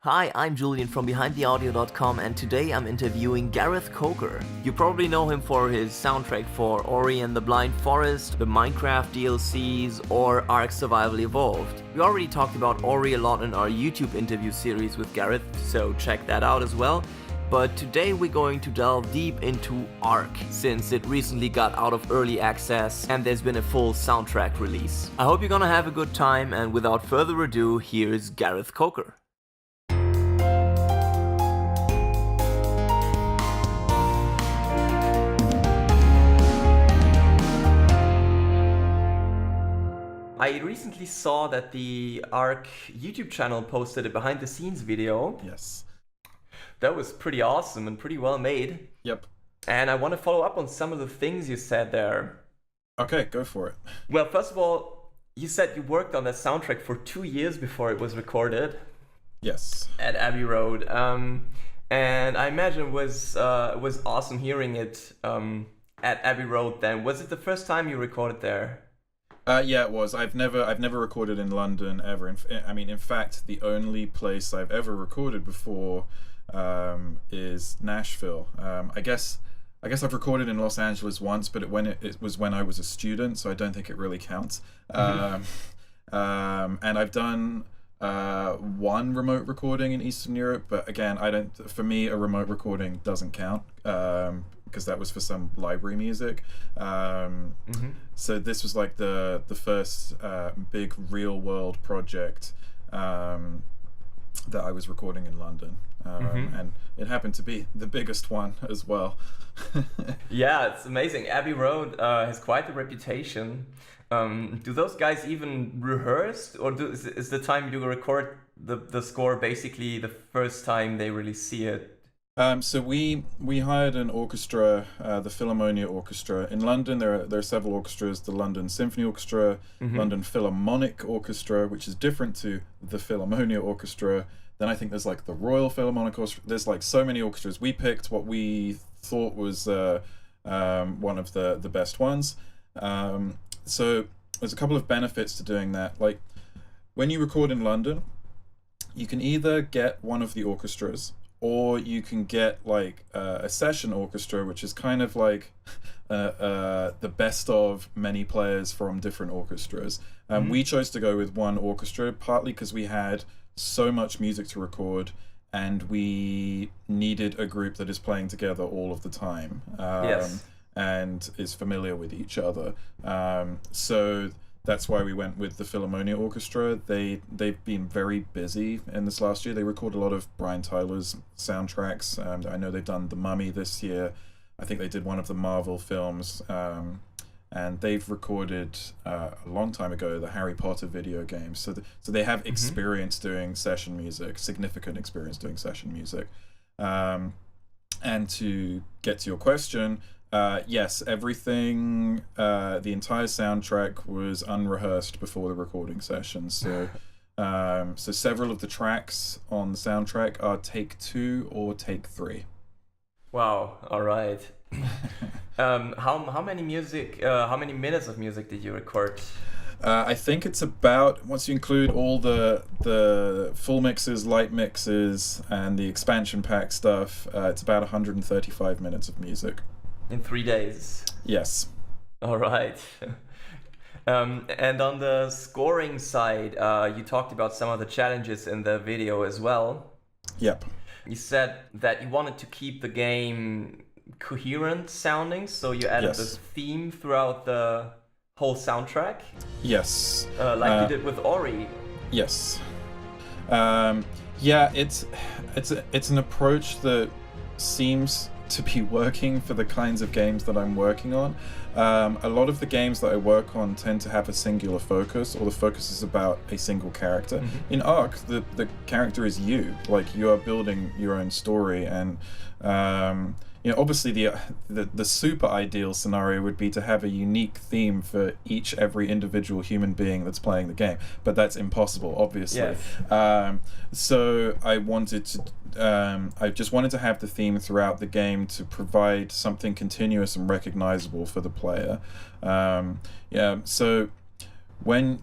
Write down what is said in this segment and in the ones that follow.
Hi, I'm Julian from BehindTheAudio.com and today I'm interviewing Gareth Coker. You probably know him for his soundtrack for Ori and the Blind Forest, the Minecraft DLCs, or ARK Survival Evolved. We already talked about Ori a lot in our YouTube interview series with Gareth, so check that out as well. But today we're going to delve deep into ARK, since it recently got out of early access and there's been a full soundtrack release. I hope you're gonna have a good time, and without further ado, here's Gareth Coker. I recently saw that the ARK YouTube channel posted a behind the scenes video. Yes. That was pretty awesome and pretty well made. Yep. And I want to follow up on some of the things you said there. Okay, go for it. Well, first of all, you said you worked on that soundtrack for 2 years before it was recorded. Yes. At Abbey Road. And I imagine it was awesome hearing it at Abbey Road then. Was it the first time you recorded there? Yeah, it was. I've never recorded in London ever. In fact, the only place I've ever recorded before is Nashville. I guess I've recorded in Los Angeles once, but it was when I was a student, so I don't think it really counts. And I've done one remote recording in Eastern Europe, but again, for me, a remote recording doesn't count. Because that was for some library music. So this was like the first big real world project that I was recording in London. And it happened to be the biggest one as well. Yeah, it's amazing. Abbey Road has quite a reputation. Do those guys even rehearse, or is the time you record the score basically the first time they really see it? So we hired an orchestra, the Philharmonia Orchestra. In London, there are several orchestras: the London Symphony Orchestra, London Philharmonic Orchestra, which is different to the Philharmonia Orchestra. Then I think there's like the Royal Philharmonic Orchestra. There's like so many orchestras. We picked what we thought was one of the best ones. So there's a couple of benefits to doing that. Like when you record in London, you can either get one of the orchestras, or you can get like a session orchestra, which is kind of like the best of many players from different orchestras. We chose to go with one orchestra, partly because we had so much music to record and we needed a group that is playing together all of the time. Yes. And is familiar with each other. So that's why we went with the Philharmonia Orchestra. They've been very busy in this last year. They record a lot of Brian Tyler's soundtracks. I know they've done The Mummy this year. I think they did one of the Marvel films. And they've recorded a long time ago the Harry Potter video games. So they have experience doing session music, significant experience doing session music. And to get to your question, yes, everything, the entire soundtrack was unrehearsed before the recording session. So several of the tracks on the soundtrack are take 2 or take 3. Wow! All right. How many minutes of music did you record? I think it's about, once you include all the full mixes, light mixes, and the expansion pack stuff, it's about 135 minutes of music. In 3 days? Yes. All right. And on the scoring side, you talked about some of the challenges in the video as well. Yep. You said that you wanted to keep the game coherent sounding, so you added this theme throughout the whole soundtrack. Yes. Like you did with Ori. Yes. Yeah, it's an approach that seems to be working for the kinds of games that I'm working on. A lot of the games that I work on tend to have a singular focus, or the focus is about a single character. In ARK, the character is you. Like, you are building your own story, and obviously the super ideal scenario would be to have a unique theme for every individual human being that's playing the game, but that's impossible, obviously. Yes. So I just wanted to have the theme throughout the game to provide something continuous and recognizable for the player. So when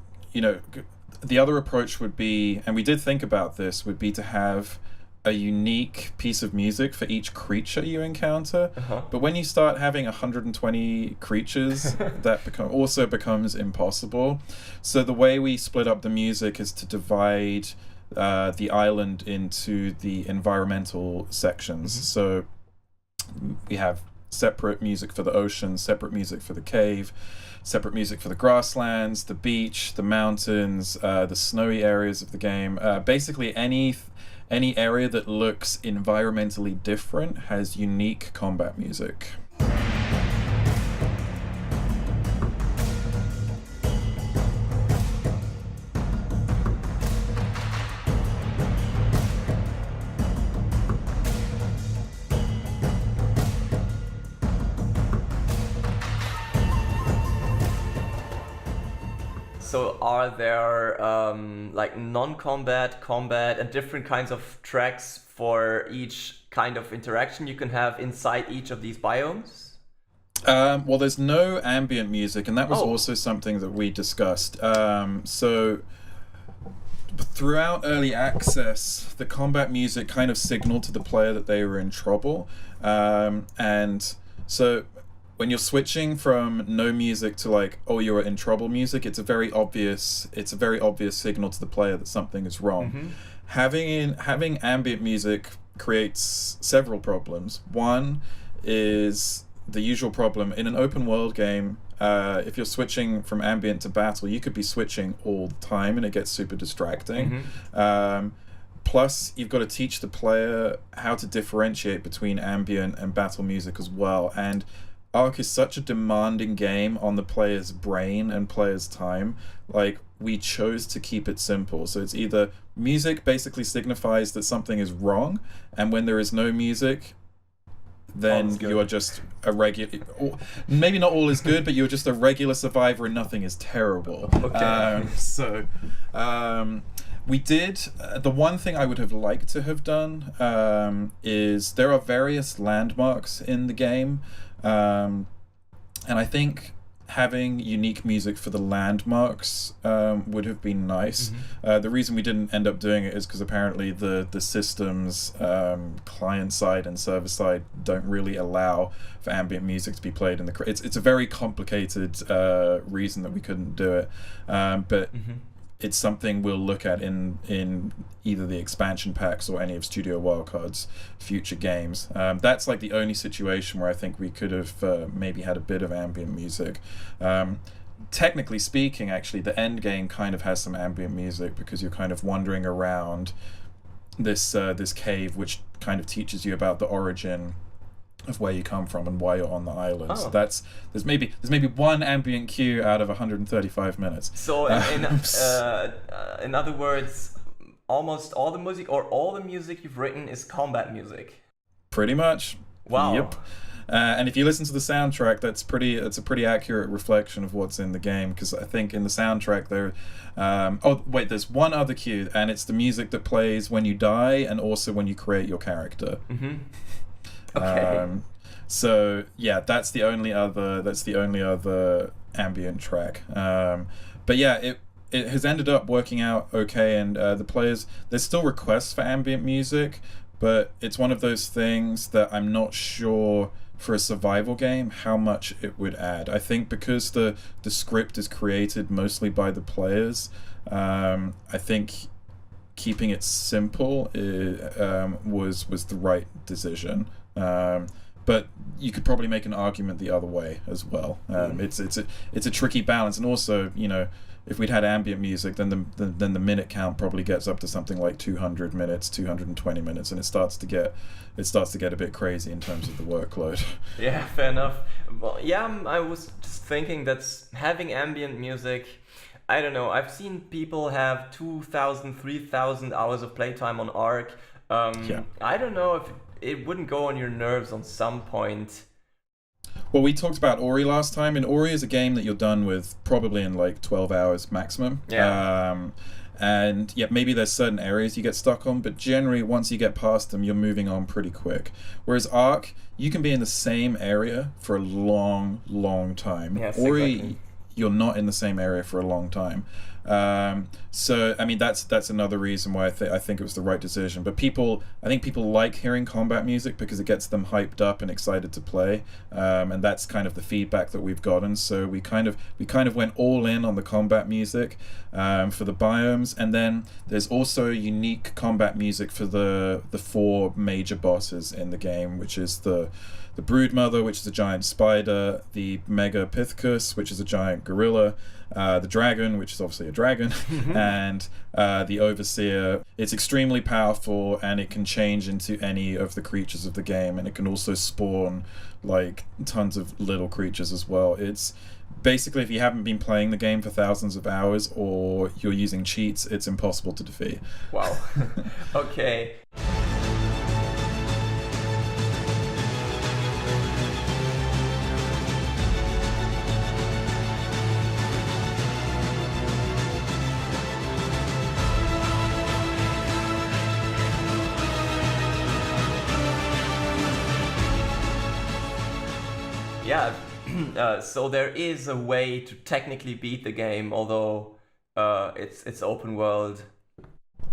the other approach would be, and we did think about this, would be to have a unique piece of music for each creature you encounter. But when you start having 120 creatures, that also becomes impossible. So the way we split up the music is to divide the island into the environmental sections. So we have separate music for the ocean, separate music for the cave, separate music for the grasslands, the beach, the mountains, the snowy areas of the game. Basically any area that looks environmentally different has unique combat music. So are there like non-combat, combat, and different kinds of tracks for each kind of interaction you can have inside each of these biomes? Well, there's no ambient music, and that was also something that we discussed. So throughout early access, the combat music kind of signaled to the player that they were in trouble. And so when you're switching from no music to like, oh, you're in trouble music, it's a very obvious signal to the player that something is wrong. Having ambient music creates several problems. One is the usual problem in an open world game. If you're switching from ambient to battle, you could be switching all the time and it gets super distracting. Plus, you've got to teach the player how to differentiate between ambient and battle music as well. And ARK is such a demanding game on the player's brain and player's time. Like, we chose to keep it simple. So it's either music basically signifies that something is wrong, and when there is no music, then you are just a regular, maybe not all is good, but you're just a regular survivor and nothing is terrible. We did, the one thing I would have liked to have done is there are various landmarks in the game, and I think having unique music for the landmarks would have been nice. The reason we didn't end up doing it is because apparently the systems, client side and server side, don't really allow for ambient music to be played in the. It's a very complicated reason that we couldn't do it, but. It's something we'll look at in either the expansion packs or any of Studio Wildcard's future games. That's like the only situation where I think we could have maybe had a bit of ambient music. Technically speaking, actually, the end game kind of has some ambient music because you're kind of wandering around this cave, which kind of teaches you about the origin of where you come from and why you're on the island. So there's maybe one ambient cue out of 135 minutes. So in other words, almost all the music or all the music you've written is combat music. Pretty much. Wow. Yep. And if you listen to the soundtrack, it's a pretty accurate reflection of what's in the game, because I think in the soundtrack there there's one other cue, and it's the music that plays when you die and also when you create your character. Okay. So yeah, that's the only other ambient track. But yeah, it has ended up working out okay, and the players, there's still requests for ambient music, but it's one of those things that I'm not sure for a survival game how much it would add. I think because the script is created mostly by the players, I think keeping it simple was the right decision. But you could probably make an argument the other way as well. It's a tricky balance, and also, you know, if we'd had ambient music, then the minute count probably gets up to something like 200 minutes, 220 minutes, and it starts to get a bit crazy in terms of the workload. Yeah, fair enough. Well, yeah, I was just thinking that having ambient music, I don't know, I've seen people have 2,000, 3,000 hours of playtime on ARK. I don't know if it wouldn't go on your nerves on some point. Well, we talked about Ori last time, and Ori is a game that you're done with probably in like 12 hours maximum. And yeah, maybe there's certain areas you get stuck on, but generally once you get past them, you're moving on pretty quick. Whereas ARK, you can be in the same area for a long, long time. Yes, Ori, exactly. You're not in the same area for a long time. So I mean that's another reason why I think it was the right decision. But I think people like hearing combat music because it gets them hyped up and excited to play, and that's kind of the feedback that we've gotten. So we kind of went all in on the combat music for the biomes, and then there's also unique combat music for the 4 major bosses in the game, which is the Broodmother, which is a giant spider, the Mega Pithcus, which is a giant gorilla, the dragon, which is obviously a dragon, and the Overseer. It's extremely powerful, and it can change into any of the creatures of the game, and it can also spawn like tons of little creatures as well. It's basically, if you haven't been playing the game for thousands of hours or you're using cheats, it's impossible to defeat. Wow. Okay. Yeah, so there is a way to technically beat the game, although it's open world.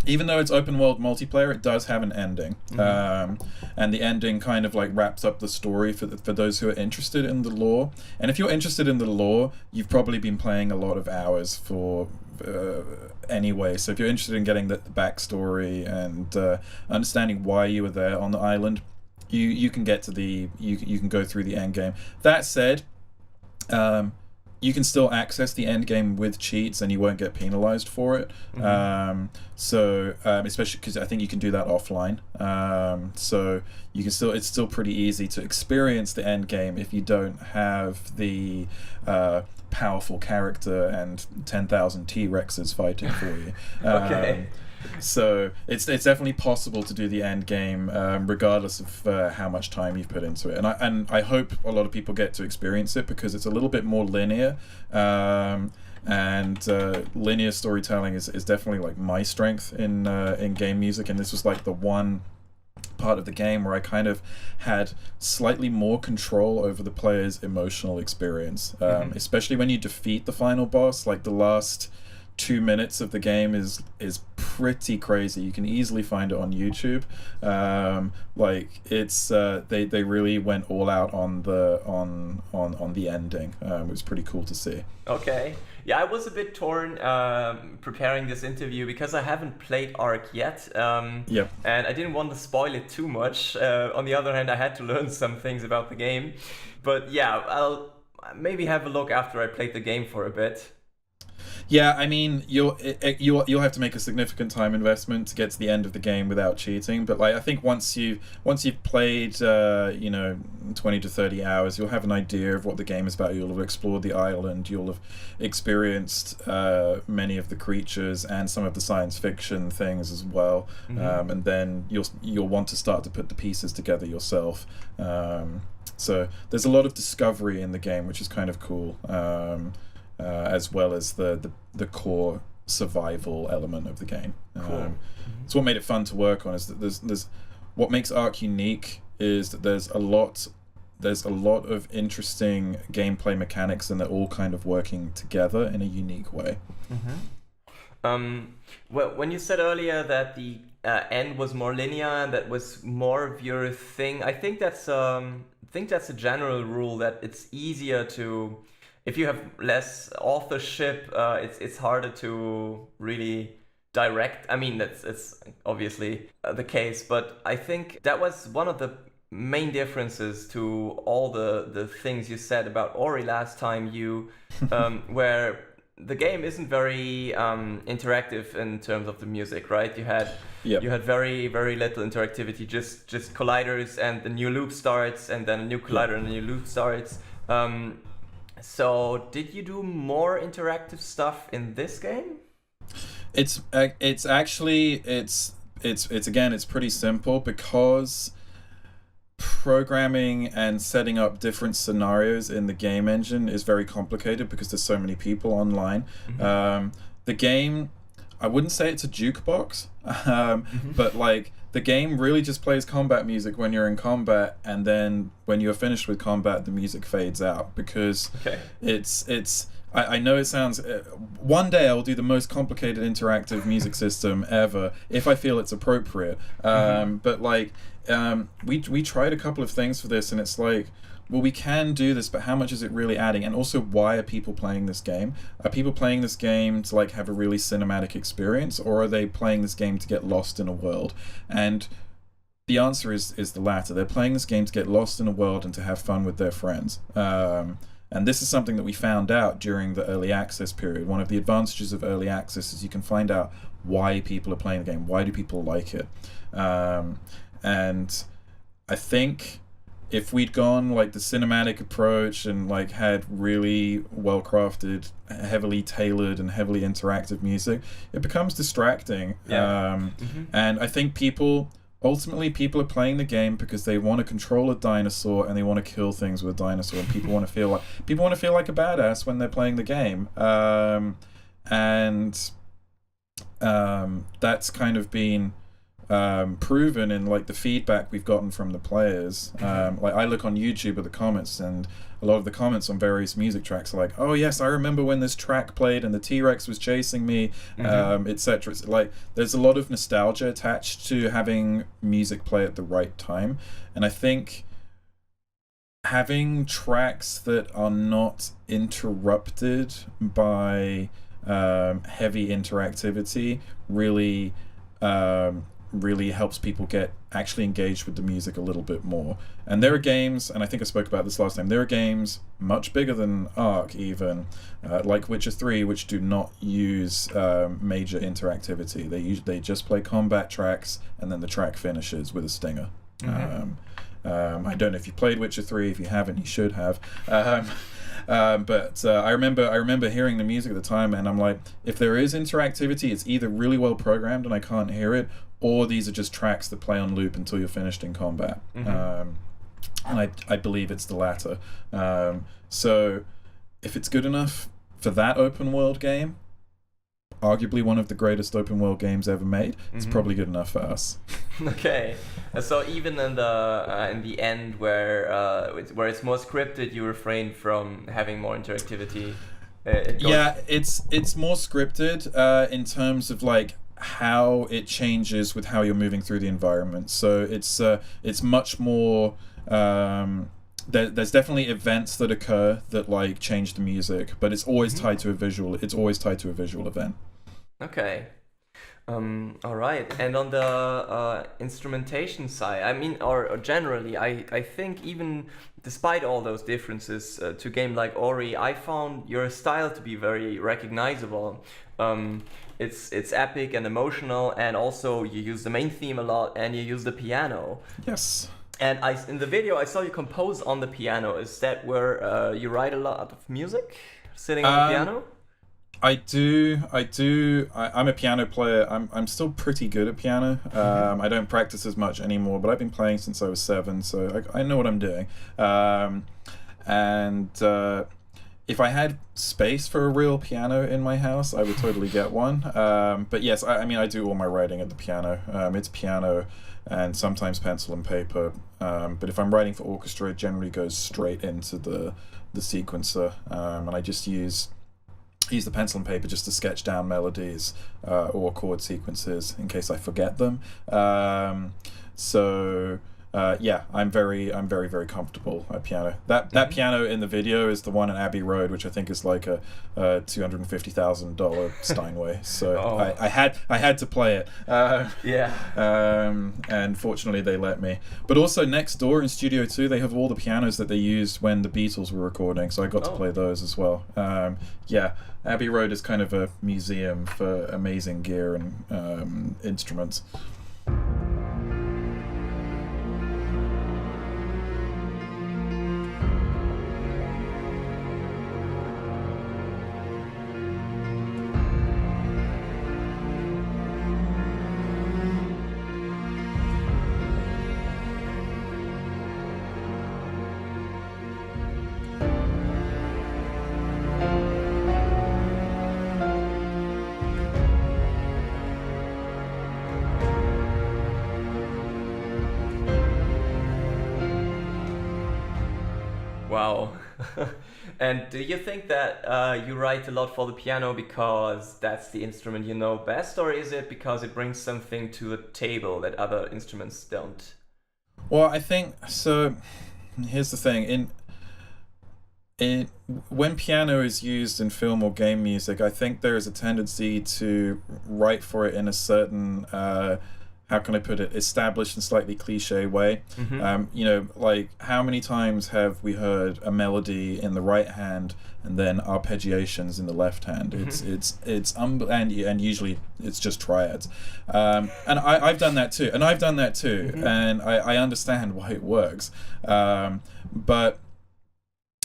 Even though it's open world multiplayer, it does have an ending, and the ending kind of like wraps up the story for those who are interested in the lore. And if you're interested in the lore, you've probably been playing a lot of hours for anyway. So if you're interested in getting the backstory and understanding why you were there on the island, you can get to you can go through the end game. That said, you can still access the end game with cheats, and you won't get penalized for it. Especially because I think you can do that offline. So you can it's still pretty easy to experience the end game if you don't have the powerful character and 10,000 T-Rexes fighting for you. Okay. So it's definitely possible to do the end game, regardless of how much time you've put into it. And I hope a lot of people get to experience it because it's a little bit more linear, and linear storytelling is definitely like my strength in game music. And this was like the one part of the game where I kind of had slightly more control over the player's emotional experience, especially when you defeat the final boss. Like the last 2 minutes of the game is pretty crazy. You can easily find it on YouTube. Like it's they really went all out on the ending. It was pretty cool to see. Okay. Yeah, I was a bit torn preparing this interview because I haven't played ARK yet. Yep. And I didn't want to spoil it too much. On the other hand, I had to learn some things about the game. But yeah, I'll maybe have a look after I played the game for a bit. Yeah, I mean, you'll have to make a significant time investment to get to the end of the game without cheating. But like, I think once you've played 20 to 30 hours, you'll have an idea of what the game is about. You'll have explored the island. You'll have experienced many of the creatures and some of the science fiction things as well. And then you'll want to start to put the pieces together yourself. So there's a lot of discovery in the game, which is kind of cool. As well as the core survival element of the game. Cool. So what made it fun to work on is that there's what makes ARK unique is that there's a lot of interesting gameplay mechanics, and they're all kind of working together in a unique way. Well, when you said earlier that the end was more linear and that was more of your thing, I think that's a general rule that it's easier to. If you have less authorship, it's harder to really direct. I mean, it's obviously the case, but I think that was one of the main differences to all the things you said about Ori last time. Where the game isn't very interactive in terms of the music, right? You had very, very little interactivity, just colliders, and the new loop starts, and then a new collider and a new loop starts. So, did you do more interactive stuff in this game? It's pretty simple because programming and setting up different scenarios in the game engine is very complicated because there's so many people online. The game, I wouldn't say it's a jukebox, but like the game really just plays combat music when you're in combat, and then when you're finished with combat, the music fades out because it's I know it sounds. One day I'll do the most complicated interactive music system ever if I feel it's appropriate. But like, we tried a couple of things for this, and it's like, well, we can do this, but how much is it really adding? And also, why are people playing this game? Are people playing this game to like have a really cinematic experience, or are they playing this game to get lost in a world? And the answer is the latter. They're playing this game to get lost in a world and to have fun with their friends. And this is something that we found out during the early access period. One of the advantages of early access is you can find out why people are playing the game. Why do people like it? And I think if we'd gone like the cinematic approach and like had really well crafted, heavily tailored and heavily interactive music, it becomes distracting. And I think ultimately people are playing the game because they want to control a dinosaur and they want to kill things with a dinosaur, and people want to feel like a badass when they're playing the game. That's kind of been proven in like the feedback we've gotten from the players. Like I look on YouTube at the comments, and a lot of the comments on various music tracks are like, oh yes, I remember when this track played and the T-Rex was chasing me, etc. Like there's a lot of nostalgia attached to having music play at the right time, and I think having tracks that are not interrupted by heavy interactivity really helps people get actually engaged with the music a little bit more. And there are games, and I think I spoke about this last time, there are games much bigger than ARK even, like Witcher 3, which do not use major interactivity. They just play combat tracks, and then the track finishes with a stinger. I don't know if you played Witcher 3. If you haven't, you should have. But I remember hearing the music at the time, and I'm like, if there is interactivity, it's either really well programmed and I can't hear it, or these are just tracks that play on loop until you're finished in combat. And I believe it's the latter. So if it's good enough for that open world game, arguably one of the greatest open world games ever made, it's probably good enough for us. Okay, so even in the end where it's more scripted, you refrain from having more interactivity. It's more scripted in terms of like how it changes with how you're moving through the environment. So it's much more. There's definitely events that occur that like change the music, but it's always tied to a visual. It's always tied to a visual event. Okay. All right. And on the instrumentation side, I mean, or generally, I think even despite all those differences to a game like Ori, I found your style to be very recognizable. It's epic and emotional, and also you use the main theme a lot, and you use the piano. Yes. And in the video, I saw you compose on the piano. Is that where you write a lot of music, sitting on the piano? I do. I'm a piano player. I'm still pretty good at piano. I don't practice as much anymore, but I've been playing since I was 7, so I know what I'm doing. If I had space for a real piano in my house, I would totally get one. But yes, I mean, I do all my writing at the piano. It's piano and sometimes pencil and paper. But if I'm writing for orchestra, it generally goes straight into the sequencer, and I just use the pencil and paper just to sketch down melodies or chord sequences in case I forget them. I'm very comfortable at piano. That piano in the video is the one in Abbey Road, which I think is like a $250,000 Steinway. So I had to play it. And fortunately they let me. But also next door in Studio 2, they have all the pianos that they used when the Beatles were recording, so I got to play those as well. Abbey Road is kind of a museum for amazing gear and instruments. Wow. And do you think that you write a lot for the piano because that's the instrument you know best, or is it because it brings something to the table that other instruments don't? Well, I think so. Here's the thing: when piano is used in film or game music, I think there is a tendency to write for it in a certain how can I put it, established and slightly cliche way. You know, like how many times have we heard a melody in the right hand and then arpeggiations in the left hand? And usually it's just triads. And I've done that too, and and I understand why it works. But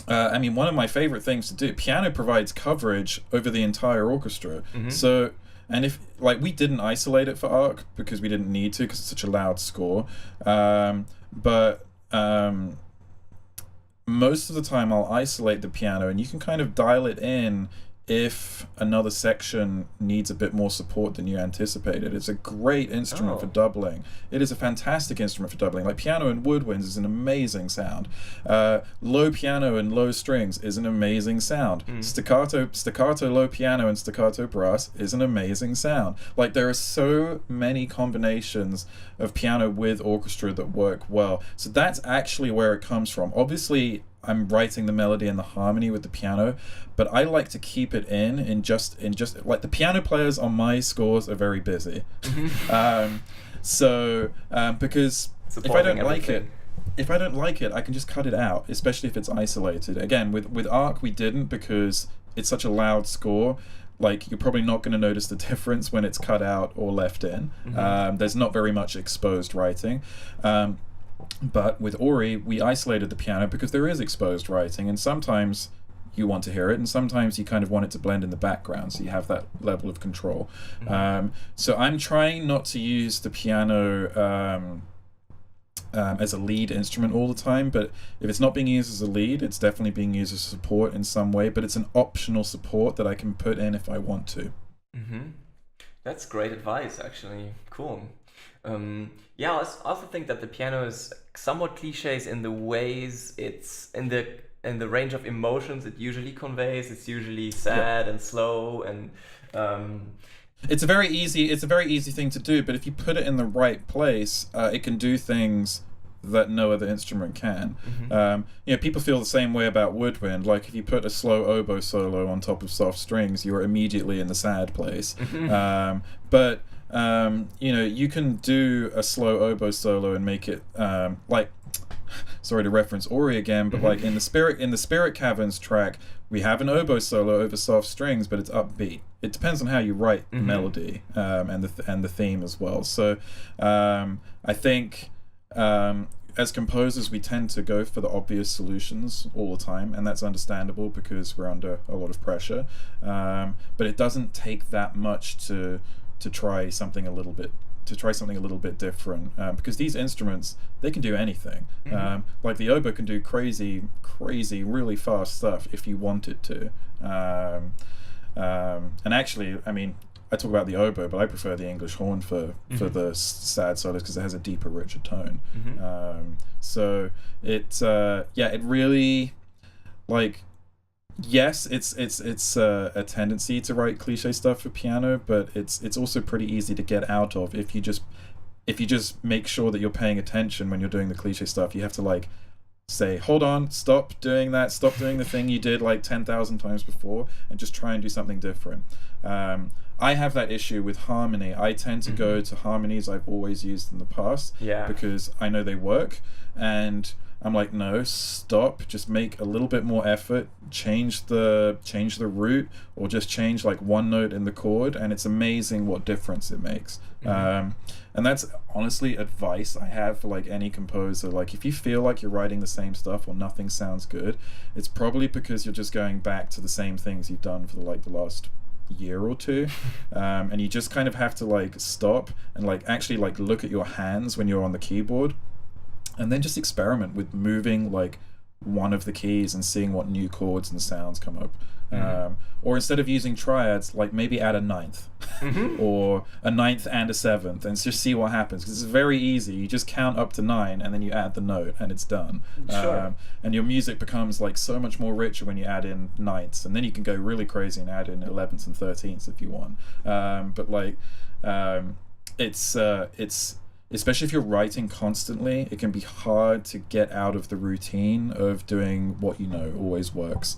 I mean, one of my favorite things to do, piano provides coverage over the entire orchestra. So, and if, like, we didn't isolate it for ARK because we didn't need to because it's such a loud score. But most of the time I'll isolate the piano and you can kind of dial it in if another section needs a bit more support than you anticipated. It's a great instrument for doubling. It is a fantastic instrument for doubling. Like piano and woodwinds is an amazing sound. Low piano and low strings is an amazing sound. Staccato low piano and staccato brass is an amazing sound. Like there are so many combinations of piano with orchestra that work well. So that's actually where it comes from. Obviously, I'm writing the melody and the harmony with the piano, but I like to keep it in just like the piano players on my scores are very busy. Because if I don't like it, I can just cut it out, especially if it's isolated. Again, with ARK we didn't because it's such a loud score. Like you're probably not going to notice the difference when it's cut out or left in. There's not very much exposed writing. But with Ori, we isolated the piano because there is exposed writing, and sometimes you want to hear it, and sometimes you kind of want it to blend in the background, so you have that level of control. So I'm trying not to use the piano as a lead instrument all the time, but if it's not being used as a lead, it's definitely being used as support in some way, but it's an optional support that I can put in if I want to. That's great advice, actually. Cool. Yeah, I also think that the piano is somewhat cliches in the ways it's in the range of emotions it usually conveys. It's usually sad and slow, and it's a very easy thing to do. But if you put it in the right place, it can do things that no other instrument can. You know, people feel the same way about woodwind. Like if you put a slow oboe solo on top of soft strings, you're immediately in the sad place. But you know, you can do a slow oboe solo and make it like, sorry to reference Ori again, but like in the Spirit Caverns track, we have an oboe solo over soft strings, but it's upbeat. It depends on how you write the melody and the theme as well. So I think as composers, we tend to go for the obvious solutions all the time, and that's understandable because we're under a lot of pressure. But it doesn't take that much to try something a little bit different, because these instruments, they can do anything. Like the oboe can do crazy really fast stuff if you want it to. And actually, I mean, I talk about the oboe, but I prefer the English horn for the sad solos because it has a deeper, richer tone. So it really, like, yes, it's a tendency to write cliche stuff for piano, but it's also pretty easy to get out of if you just make sure that you're paying attention when you're doing the cliche stuff. You have to like say, hold on, stop doing the thing you did like 10,000 times before, and just try and do something different. I have that issue with harmony. I tend to go to harmonies I've always used in the past because I know they work, and I'm like, no, stop, just make a little bit more effort, change the root, or just change like one note in the chord, and it's amazing what difference it makes. And that's honestly advice I have for like any composer. Like if you feel like you're writing the same stuff or nothing sounds good, it's probably because you're just going back to the same things you've done for the last year or two, and you just kind of have to like stop and like actually like look at your hands when you're on the keyboard, and then just experiment with moving like one of the keys and seeing what new chords and sounds come up. Or instead of using triads, like maybe add a ninth or a ninth and a seventh, and just see what happens, because it's very easy. You just count up to 9 and then you add the note and it's done. Sure. And your music becomes like so much more richer when you add in ninths, and then you can go really crazy and add in 11ths and 13ths if you want. But like it's especially if you're writing constantly, it can be hard to get out of the routine of doing what you know always works.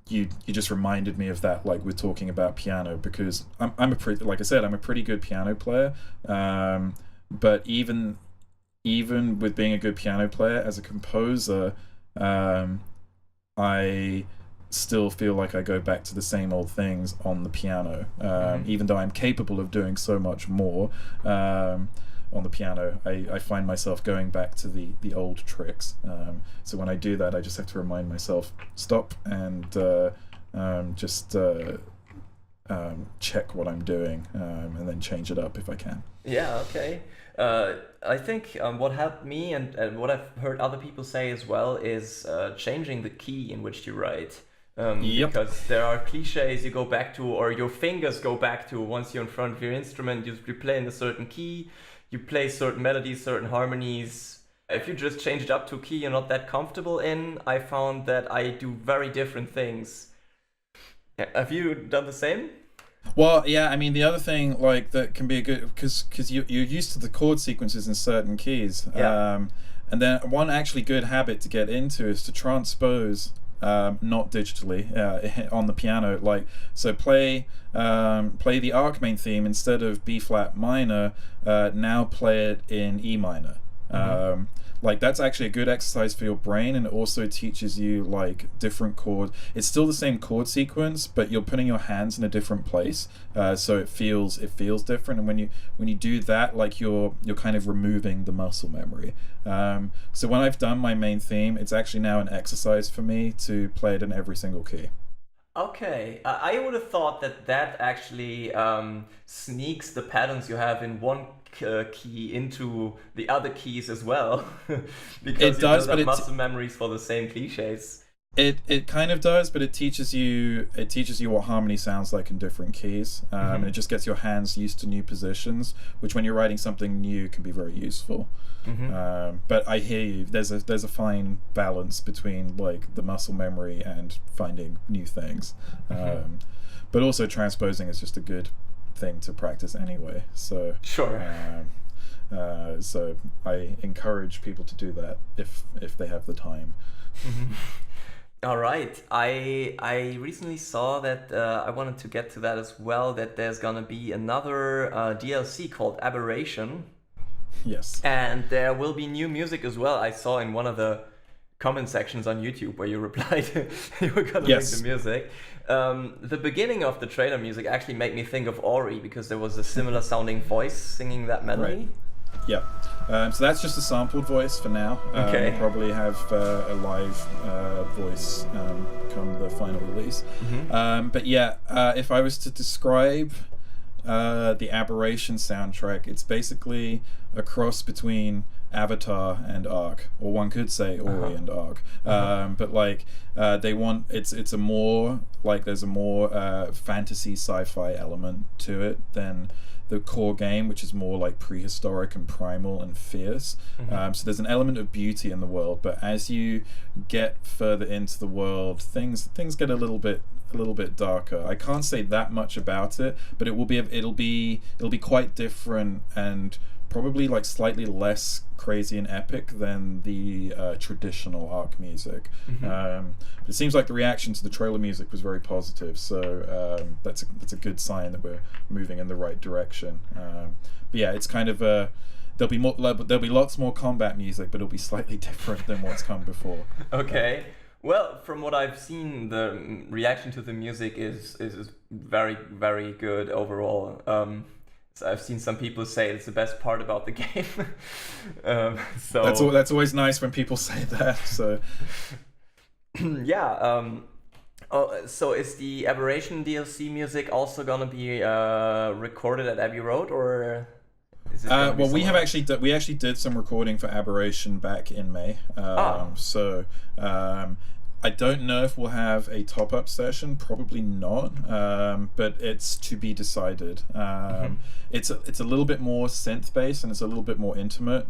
You just reminded me of that, like we're talking about piano, because I'm a pretty, like I said, I'm a pretty good piano player. But even with being a good piano player, as a composer, I still feel like I go back to the same old things on the piano, even though I'm capable of doing so much more. On the piano, I find myself going back to the old tricks. So when I do that, I just have to remind myself, stop, and just check what I'm doing, and then change it up if I can. Yeah, okay. I think what helped me, and what I've heard other people say as well, is changing the key in which you write. Because there are cliches you go back to, or your fingers go back to once you're in front of your instrument. You play in a certain key, you play certain melodies, certain harmonies. If you just change it up to a key you're not that comfortable in, I found that I do very different things. Have you done the same? Well, yeah, I mean, the other thing, like, that can be a good, because you're used to the chord sequences in certain keys. And then one actually good habit to get into is to transpose, not digitally, on the piano. Like, so play the ARK main theme instead of B flat minor. Now play it in E minor. Like, that's actually a good exercise for your brain, and it also teaches you like different chords. It's still the same chord sequence, but you're putting your hands in a different place, so it feels different. And when you do that, like you're kind of removing the muscle memory. So when I've done my main theme, it's actually now an exercise for me to play it in every single key. Okay, I would have thought that actually sneaks the patterns you have in one key into the other keys as well, because it does, build but up muscle memories for the same cliches. It kind of does, but it teaches you what harmony sounds like in different keys, and it just gets your hands used to new positions, which when you're writing something new can be very useful. But I hear you. There's a fine balance between like the muscle memory and finding new things, but also transposing is just a good thing to practice anyway. So sure. So I encourage people to do that if they have the time. All right. I recently saw that, I wanted to get to that as well, that there's gonna be another DLC called Aberration. Yes. And there will be new music as well. I saw in one of the comment sections on YouTube where you replied you were gonna link the music. The beginning of the trailer music actually made me think of Ori, because there was a similar sounding voice singing that melody. Right. Yeah. So that's just a sampled voice for now. Okay. We'll probably have a live voice come the final release. But yeah, if I was to describe the Aberration soundtrack, it's basically a cross between Avatar and ARK, or one could say Ori and ARK. But like they want it's a more like there's a more fantasy sci-fi element to it than the core game, which is more like prehistoric and primal and fierce. So there's an element of beauty in the world, but as you get further into the world, things get a little bit darker. I can't say that much about it, but it'll be quite different, and probably like slightly less crazy and epic than the traditional ARK music. It seems like the reaction to the trailer music was very positive, so that's a good sign that we're moving in the right direction. But yeah, it's kind of there'll be lots more combat music, but it'll be slightly different than what's come before. Okay. Well, from what I've seen, the reaction to the music is very, very good overall. So I've seen some people say it's the best part about the game. So that's always nice when people say that. So yeah. So is the Aberration DLC music also gonna be recorded at Abbey Road, or Is it gonna be Well, we have somewhere? we actually did some recording for Aberration back in May. I don't know if we'll have a top-up session. Probably not, but it's to be decided. It's a little bit more synth-based and it's a little bit more intimate,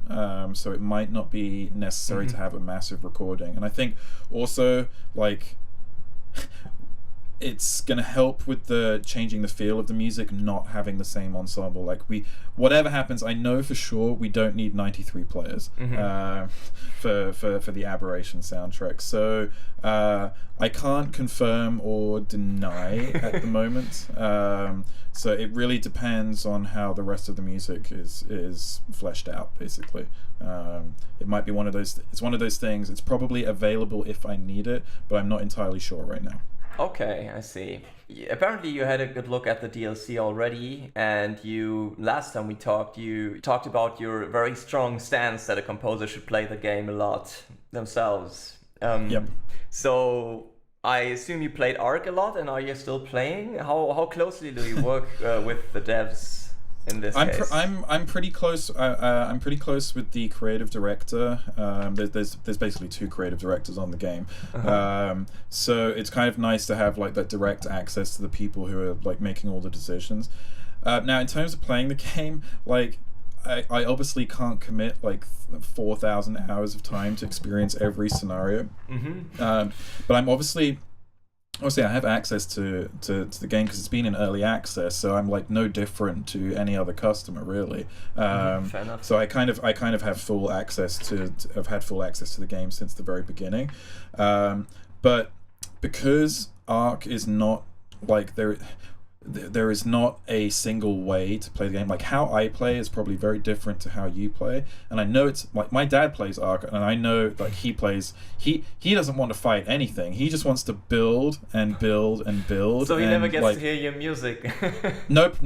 so it might not be necessary to have a massive recording. And I think also like it's gonna help with the changing the feel of the music, not having the same ensemble. Like whatever happens, I know for sure we don't need 93 players for the Aberration soundtrack. So I can't confirm or deny at the moment. So it really depends on how the rest of the music is fleshed out. Basically, it might be one of those. It's one of those things. It's probably available if I need it, but I'm not entirely sure right now. Okay, I see. Apparently you had a good look at the DLC already, and last time we talked, you talked about your very strong stance that a composer should play the game a lot themselves. Yep. So I assume you played ARK a lot, and are you still playing? How closely do you work with the devs in this case? I'm pretty close. I'm pretty close with the creative director. There's basically two creative directors on the game, so it's kind of nice to have like that direct access to the people who are like making all the decisions. Now, in terms of playing the game, like I obviously can't commit like 4,000 hours of time to experience every scenario, but I'm obviously I have access to the game because it's been in early access, so I'm like no different to any other customer really. Fair enough. So I kind of have full access to I've had full access to the game since the very beginning, but because ARK is not like there is not a single way to play the game. Like how I play is probably very different to how you play, and I know it's like my dad plays ARK, and I know like he doesn't want to fight anything. He just wants to build and build and build. So he and, never gets like, to hear your music. Nope.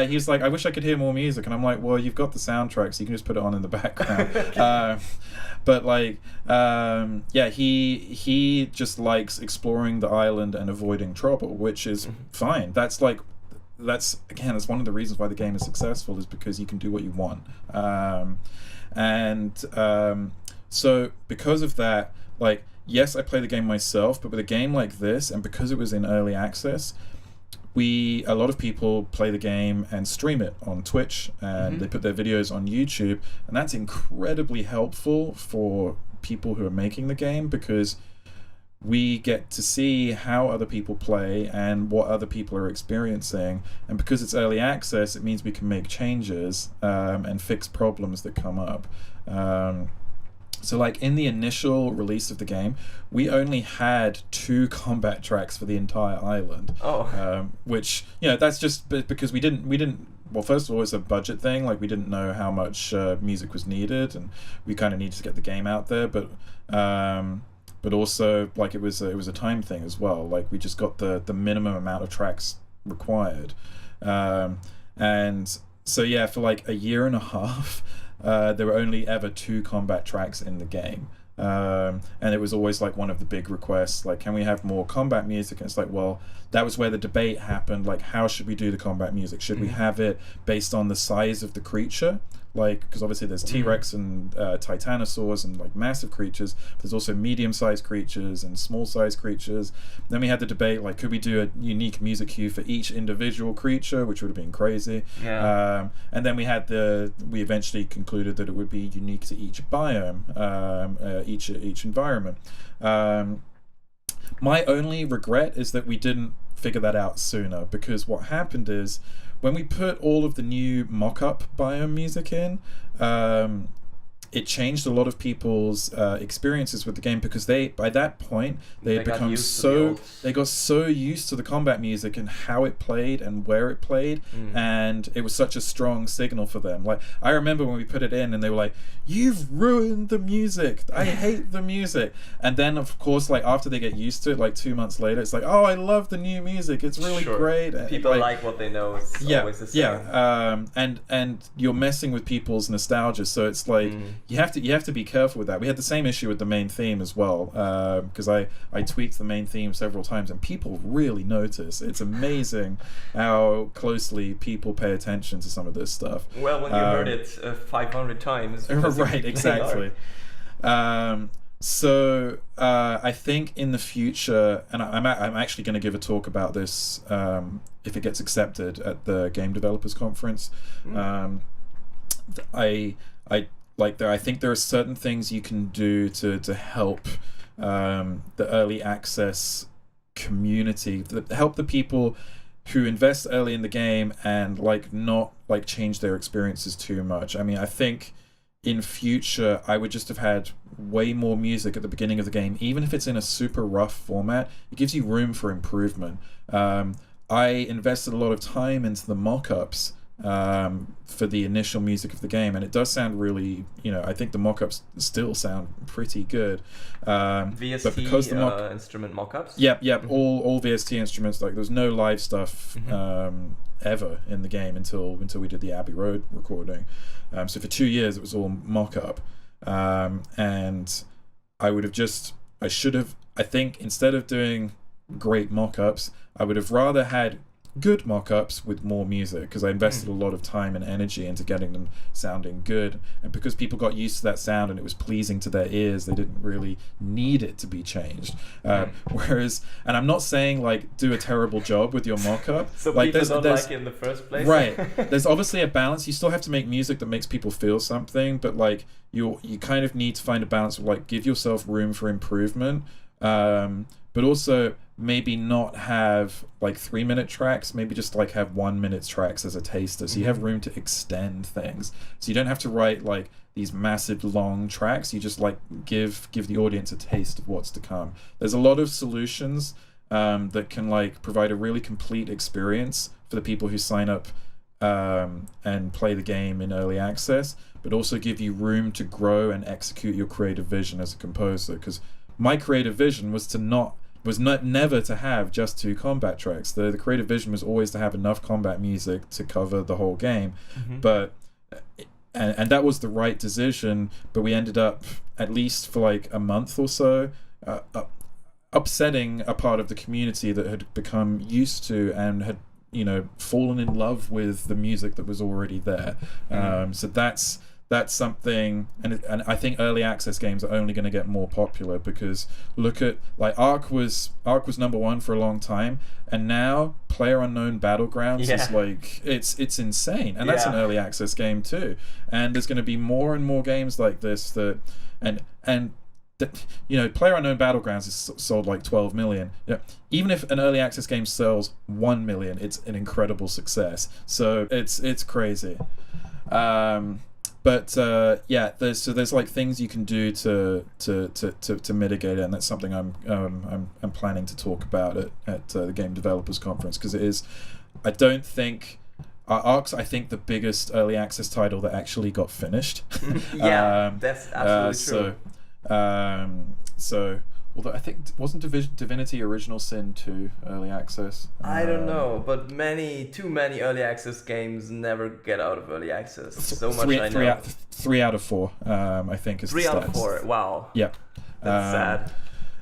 He's like, I wish I could hear more music, and I'm like, well, you've got the soundtrack, so you can just put it on in the background. But like, yeah, he just likes exploring the island and avoiding trouble, which is fine. That's one of the reasons why the game is successful, is because you can do what you want. So because of that, like, yes, I play the game myself, but with a game like this, and because it was in early access, a lot of people play the game and stream it on Twitch, and they put their videos on YouTube, and that's incredibly helpful for people who are making the game, because we get to see how other people play and what other people are experiencing, and because it's early access, it means we can make changes and fix problems that come up. So like in the initial release of the game, we only had 2 combat tracks for the entire island. Which, you know, that's just because we didn't well, first of all, it's a budget thing. Like, we didn't know how much music was needed, and we kind of needed to get the game out there, but also like it was a time thing as well. Like, we just got the minimum amount of tracks required, and so yeah, for like a year and a half there were only ever 2 combat tracks in the game, and it was always like one of the big requests, like, can we have more combat music? And it's like, well, that was where the debate happened, like, how should we do the combat music? Should we have it based on the size of the creature? Like, because obviously there's T-Rex and Titanosaurs and like massive creatures. There's also medium-sized creatures and small-sized creatures. Then we had the debate, like, could we do a unique music cue for each individual creature, which would have been crazy. And then we eventually concluded that it would be unique to each biome, each environment. My only regret is that we didn't figure that out sooner, because what happened is, when we put all of the new mock-up biome music in, it changed a lot of people's experiences with the game, because by that point they got so used to the combat music and how it played and where it played, and it was such a strong signal for them. Like, I remember when we put it in and they were like, "You've ruined the music, I hate the music." And then of course, like, after they get used to it, like 2 months later, it's like, "Oh, I love the new music, it's really great." People like what they know. It's always the same. And you're messing with people's nostalgia, so it's like, you have to be careful with that. We had the same issue with the main theme as well, because I tweaked the main theme several times, and people really notice. It's amazing how closely people pay attention to some of this stuff. Well, when you heard it 500 times. Right, exactly. So I think in the future, and I'm actually going to give a talk about this if it gets accepted at the Game Developers Conference. I think there are certain things you can do to help the early access community, help the people who invest early in the game and not change their experiences too much. I mean, I think in future I would just have had way more music at the beginning of the game, even if it's in a super rough format. It gives you room for improvement. I invested a lot of time into the mock-ups for the initial music of the game, and it does sound really, I think the mock-ups still sound pretty good. VST but because the instrument mock-ups? Yep, all VST instruments. There's no live stuff ever in the game until we did the Abbey Road recording. So for 2 years it was all mock-up, and I think instead of doing great mock-ups, I would have rather had good mock-ups with more music, because I invested a lot of time and energy into getting them sounding good, and because people got used to that sound and it was pleasing to their ears, they didn't really need it to be changed. Whereas, and I'm not saying do a terrible job with your mock-up, so people don't like it in the first place, right? There's obviously a balance. You still have to make music that makes people feel something, but you kind of need to find a balance of give yourself room for improvement, but also maybe not have 3-minute tracks, maybe just have 1 minute tracks as a taster, so you have room to extend things, so you don't have to write these massive long tracks. You just give the audience a taste of what's to come. There's a lot of solutions that can provide a really complete experience for the people who sign up and play the game in early access, but also give you room to grow and execute your creative vision as a composer, because my creative vision was never to have just 2 combat tracks. The creative vision was always to have enough combat music to cover the whole game. But and that was the right decision, but we ended up, at least for a month or so, upsetting a part of the community that had become used to and had fallen in love with the music that was already there. So that's something, and I think early access games are only going to get more popular, because look at ARK was number 1 for a long time, and now PlayerUnknown Battlegrounds is it's insane, and that's an early access game too. And there's going to be more and more games like this and PlayerUnknown Battlegrounds is sold 12 million. Even if an early access game sells 1 million, it's an incredible success. So it's crazy. But there's things you can do to mitigate it, and that's something I'm planning to talk about at the Game Developers Conference, because it is, I don't think ARK's, I think, the biggest early access title that actually got finished. That's absolutely true. So although I think, wasn't Divinity Original Sin 2 early access? I don't know, but too many early access games never get out of early access. So much I know. 3 out of 4, I think, is 3 the stats. out of 4. Wow. Yeah. That's sad.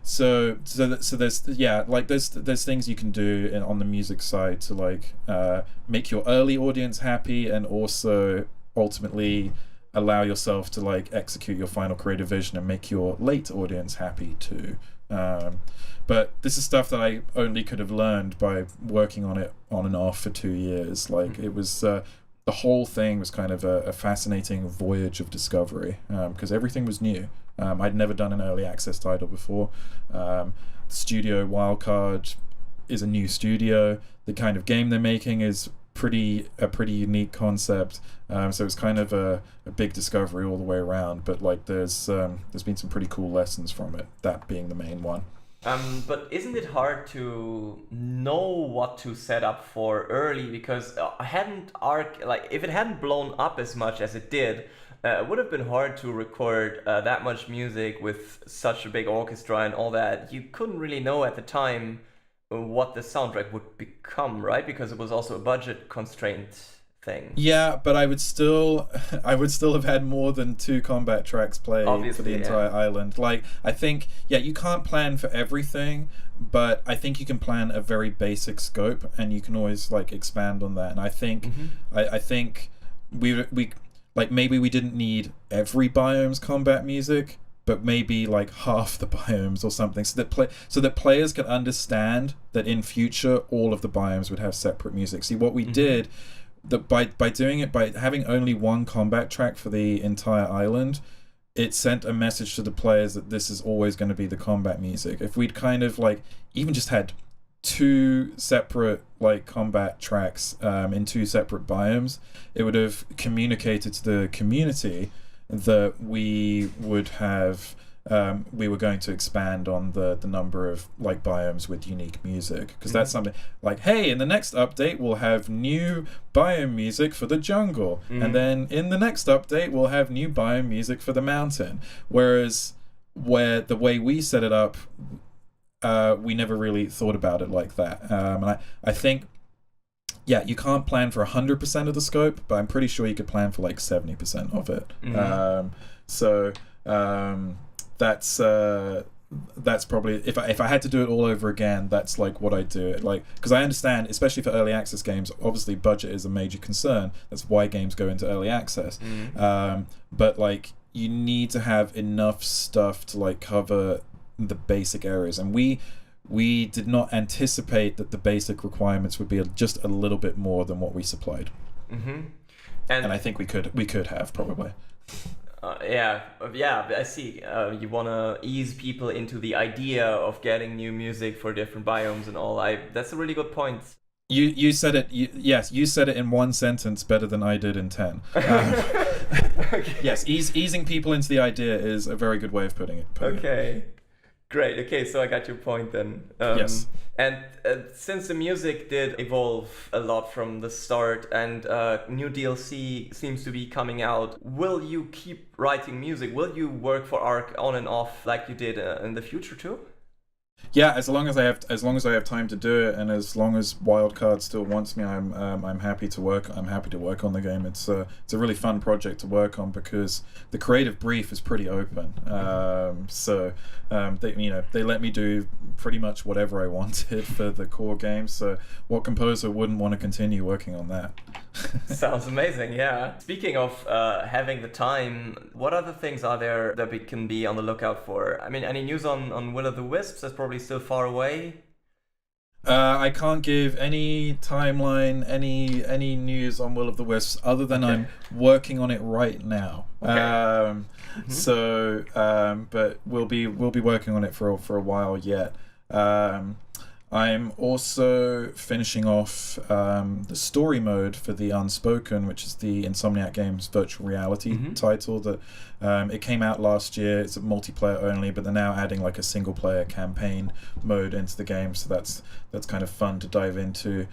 So there's there's things you can do on the music side to make your early audience happy, and also ultimately allow yourself to execute your final creative vision and make your late audience happy too. But this is stuff that I only could have learned by working on it on and off for 2 years. It was the whole thing was kind of a fascinating voyage of discovery, because everything was new. I'd never done an early access title before. Studio Wildcard is a new studio. The kind of game they're making is a pretty unique concept. So it's kind of a big discovery all the way around. But there's been some pretty cool lessons from it. That being the main one. But isn't it hard to know what to set up for early? Because hadn't ARK, if it hadn't blown up as much as it did, it would have been hard to record that much music with such a big orchestra and all that. You couldn't really know at the time what the soundtrack would become, right? Because it was also a budget constraint thing. Yeah, but I would still have had more than 2 combat tracks played for the entire island. Like, I think, you can't plan for everything, but I think you can plan a very basic scope, and you can always like expand on that. And I think, I think we like, maybe we didn't need every biome's combat music, but maybe like half the biomes or something, so that players can understand that in future all of the biomes would have separate music. See, what we did, that by doing it, by having only 1 combat track for the entire island, it sent a message to the players that this is always going to be the combat music. If we'd kind of like even just had 2 separate like combat tracks in 2 separate biomes, it would have communicated to the community that we would have we were going to expand on the number of like biomes with unique music, because that's something like, hey, in the next update we'll have new biome music for the jungle, and then in the next update we'll have new biome music for the mountain. Whereas the way we set it up, we never really thought about it like that. And I think, you can't plan for 100% of the scope, but I'm pretty sure you could plan for like 70% of it. That's probably, if I had to do it all over again, that's like what I'd do. Like, because I understand, especially for early access games, obviously budget is a major concern. That's why games go into early access. But like, you need to have enough stuff to like cover the basic areas, and we did not anticipate that the basic requirements would be just a little bit more than what we supplied. And I think we could have probably. I see. You want to ease people into the idea of getting new music for different biomes and all. That's a really good point. You said it. Yes, you said it in 1 sentence better than I did in 10. Okay. Yes, easing people into the idea is a very good way of putting it. Okay. Great. Okay, so I got your point then. Yes. And since the music did evolve a lot from the start, and new DLC seems to be coming out, will you keep writing music? Will you work for ARK on and off like you did in the future too? Yeah, as long as I have time to do it, and as long as Wildcard still wants me, I'm happy to work. I'm happy to work on the game. It's a really fun project to work on, because the creative brief is pretty open. They let me do pretty much whatever I wanted for the core game. So what composer wouldn't want to continue working on that? Sounds amazing, yeah. Speaking of having the time, what other things are there that we can be on the lookout for? I mean, any news on Will of the Wisps? That's probably still far away. I can't give any timeline, any news on Will of the Wisps, other than I'm working on it right now. Okay. But we'll be working on it for a while yet. I'm also finishing off the story mode for the Unspoken, which is the Insomniac Games virtual reality title. That it came out last year. It's a multiplayer only, but they're now adding like a single player campaign mode into the game, so that's kind of fun to dive into.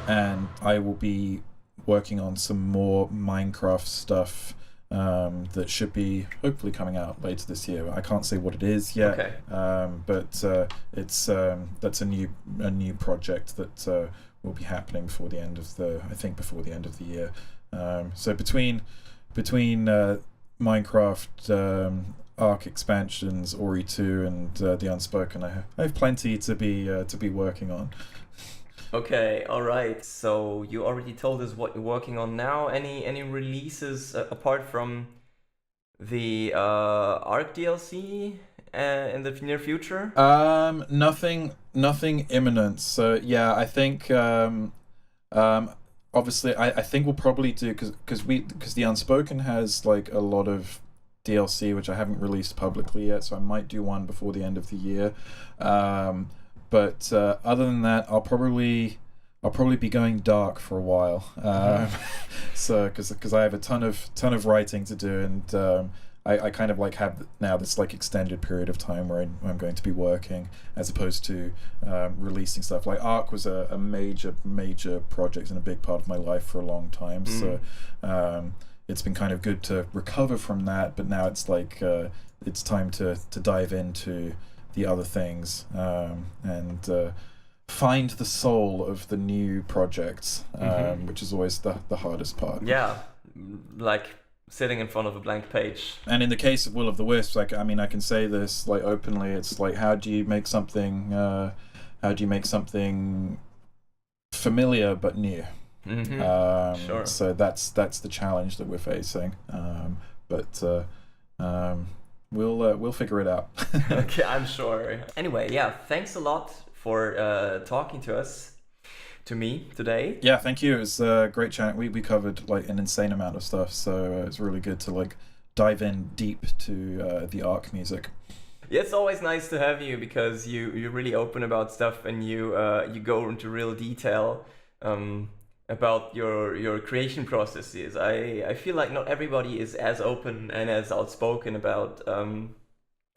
And I will be working on some more Minecraft stuff that should be hopefully coming out later this year. I can't say what it is yet, but it's that's a new project that will be happening before the end of the year. So between Minecraft, ARK expansions, Ori 2, and the Unspoken, I have plenty to be working on. Okay, all right. So you already told us what you're working on now. Any releases apart from the ARK DLC in the near future? Nothing imminent. So yeah, I think obviously I think we'll probably do, because the Unspoken has like a lot of DLC which I haven't released publicly yet, so I might do one before the end of the year. But other than that, I'll probably be going dark for a while. So because I have a ton of writing to do, and I kind of like have now this like extended period of time where I'm going to be working, as opposed to releasing stuff. Like ARK was a major project and a big part of my life for a long time. So it's been kind of good to recover from that, but now it's like it's time to dive into the other things and find the soul of the new projects, which is always the hardest part. Yeah, like sitting in front of a blank page. And in the case of Will of the Wisps, like, I mean, I can say this like openly. It's like, how do you make something familiar but new? Sure. So that's the challenge that we're facing. But we'll figure it out. Okay, I'm sure. Anyway, yeah, thanks a lot for talking to me today. Yeah, thank you. It was a great chat. We covered like an insane amount of stuff, so it's really good to like dive in deep to the ARK music. Yeah, it's always nice to have you because you're really open about stuff and you go into real detail about your creation processes. I feel like not everybody is as open and as outspoken about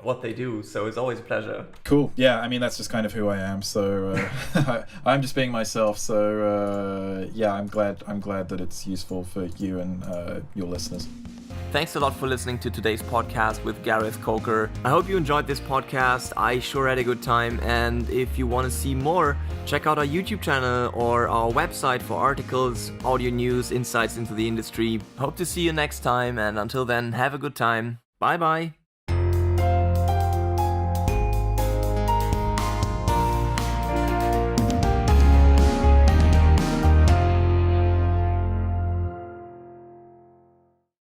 what they do, so it's always a pleasure. Cool. Yeah, I mean, that's just kind of who I am, so I'm just being myself, so yeah, I'm glad that it's useful for you and your listeners. Thanks a lot for listening to today's podcast with Gareth Coker. I hope you enjoyed this podcast. I sure had a good time, and if you want to see more, check out our YouTube channel or our website for articles, audio news, insights into the industry. Hope to see you next time, and until then, have a good time. Bye bye.